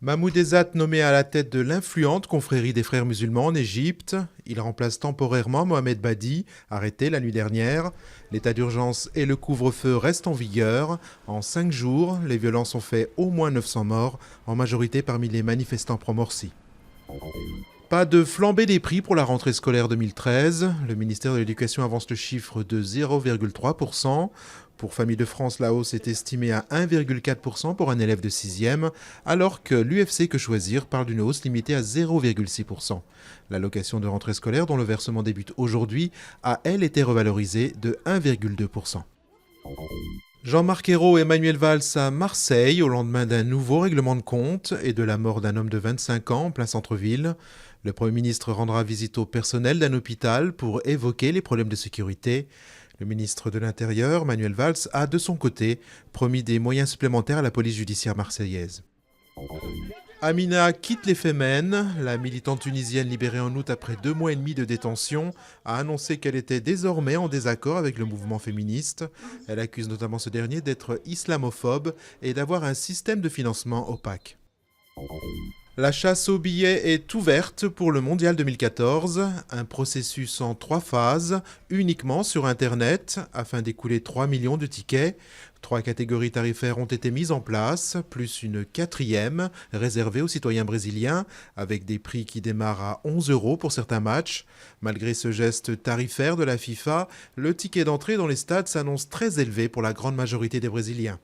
Mahmoud Ezzat nommé à la tête de l'influente confrérie des frères musulmans en Égypte. Il remplace temporairement Mohamed Badi, arrêté la nuit dernière. L'état d'urgence et le couvre-feu restent en vigueur. En 5 jours, les violences ont fait au moins 900 morts, en majorité parmi les manifestants pro-Morsi. Pas de flambée des prix pour la rentrée scolaire 2013. Le ministère de l'Éducation avance le chiffre de 0,3%. Pour Famille de France, la hausse est estimée à 1,4% pour un élève de 6e, alors que l'UFC Que Choisir parle d'une hausse limitée à 0,6%. L'allocation de rentrée scolaire, dont le versement débute aujourd'hui, a, elle, été revalorisée de 1,2%. Jean-Marc Ayrault et Manuel Valls à Marseille au lendemain d'un nouveau règlement de compte et de la mort d'un homme de 25 ans en plein centre-ville. Le Premier ministre rendra visite au personnel d'un hôpital pour évoquer les problèmes de sécurité. Le ministre de l'Intérieur, Manuel Valls, a de son côté promis des moyens supplémentaires à la police judiciaire marseillaise. Amina quitte les Femmes. La militante tunisienne libérée en août après 2 mois et demi de détention a annoncé qu'elle était désormais en désaccord avec le mouvement féministe. Elle accuse notamment ce dernier d'être islamophobe et d'avoir un système de financement opaque. La chasse aux billets est ouverte pour le Mondial 2014, un processus en 3 phases, uniquement sur Internet, afin d'écouler 3 millions de tickets. 3 catégories tarifaires ont été mises en place, plus une 4e, réservée aux citoyens brésiliens, avec des prix qui démarrent à 11 € pour certains matchs. Malgré ce geste tarifaire de la FIFA, le ticket d'entrée dans les stades s'annonce très élevé pour la grande majorité des Brésiliens.